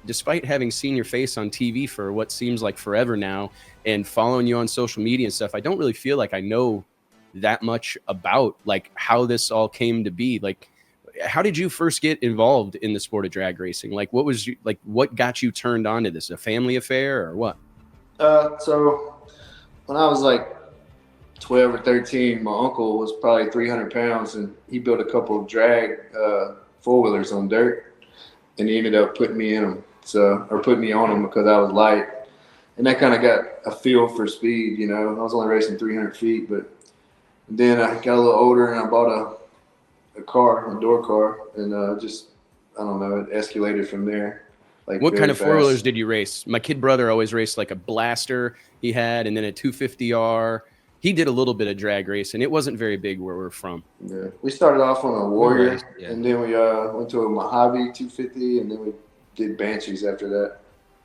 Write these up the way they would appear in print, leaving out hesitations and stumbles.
despite having seen your face on TV for what seems like forever now and following you on social media and stuff, I don't really feel like I know that much about like how this all came to be. Like, how did you first get involved in the sport of drag racing? Like, what got you turned on to this? A family affair or what? So when I was like 12 or 13, my uncle was probably 300 pounds, and he built a couple of drag four-wheelers on dirt, and he ended up putting me in them, or putting me on them because I was light. And that kind of got a feel for speed, you know. I was only racing 300 feet, but then I got a little older and I bought a door car, and I don't know, it escalated from there. Like, what kind of four-wheelers did you race? My kid brother always raced like a Blaster he had, and then a 250R. He did a little bit of drag racing. It wasn't very big where we're from. Yeah, we started off on a Warrior, and then we went to a Mojave 250, and then we did Banshees after that.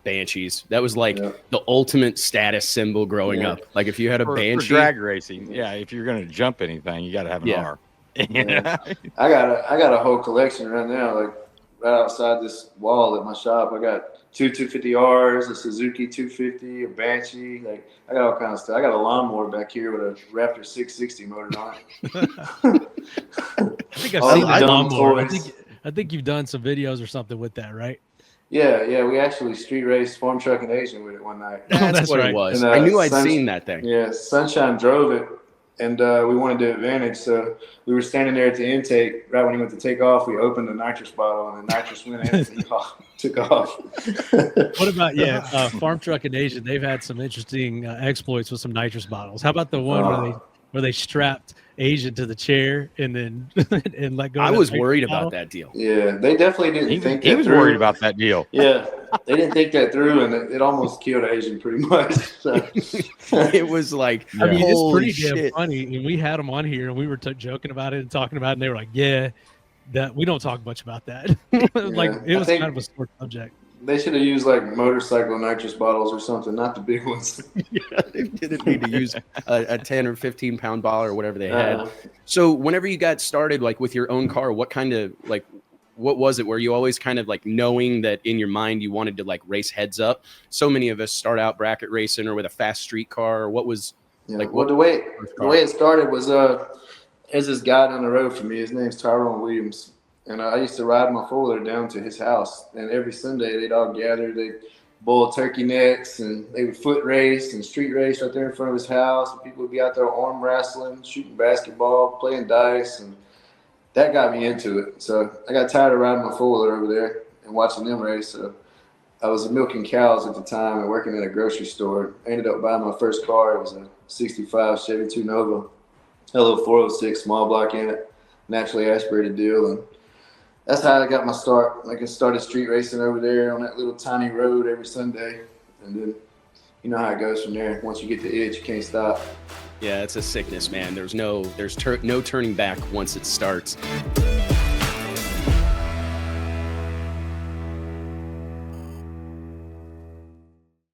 Banshees. That was like the ultimate status symbol growing up. Like if you had a Banshee. For drag racing, if you're going to jump anything, you got to have an R. Yeah. I got a whole collection right now, like right outside this wall at my shop. I got two 250Rs, a Suzuki 250, a Banshee. Like, I got all kinds of stuff. I got a lawnmower back here with a Raptor 660 motor on it. I think I've seen the lawnmower. I think you've done some videos or something with that, right? Yeah. We actually street raced Farm Truck and Asian with it one night. That's what it was. And, I knew I'd seen that thing. Yeah, Sunshine drove it, and we wanted the advantage. So we were standing there at the intake. Right when he went to take off, we opened the nitrous bottle, and the nitrous went in and took off. What about Farm Truck and Asian? They've had some interesting exploits with some nitrous bottles. How about the one where they strapped Asian to the chair and then and let go? I was worried about that deal. Yeah, they definitely didn't think that. He was worried about that deal. Yeah, they didn't think that through, and it almost killed Asian pretty much. So. It was like, I mean, it's pretty damn funny. And we had them on here, and we were joking about it and talking about it, and they were like, "Yeah, that we don't talk much about that." Like it was kind of a sore subject. They should have used like motorcycle nitrous bottles or something, not the big ones. They didn't need to use a 10 or 15 pound bottle or whatever they had. So whenever you got started, like with your own car, what was it? Were you always kind of like knowing that in your mind you wanted to like race heads up? So many of us start out bracket racing or with a fast street car. Or what was well, the way it started was there's this guy down the road from me. His name's Tyrone Williams. And I used to ride my four-wheeler down to his house, and every Sunday they'd all gather. They'd boil turkey necks, and they would foot race and street race right there in front of his house. And people would be out there arm wrestling, shooting basketball, playing dice, and that got me into it. So I got tired of riding my four-wheeler over there and watching them race. So I was milking cows at the time and working at a grocery store. I ended up buying my first car. It was a 65 Chevy 2 Nova, had a little 406 small block in it, naturally aspirated deal, and that's how I got my start. Like I started street racing over there on that little tiny road every Sunday. And then you know how it goes from there. Once you get the itch, you can't stop. Yeah, it's a sickness, man. There's no turning back once it starts.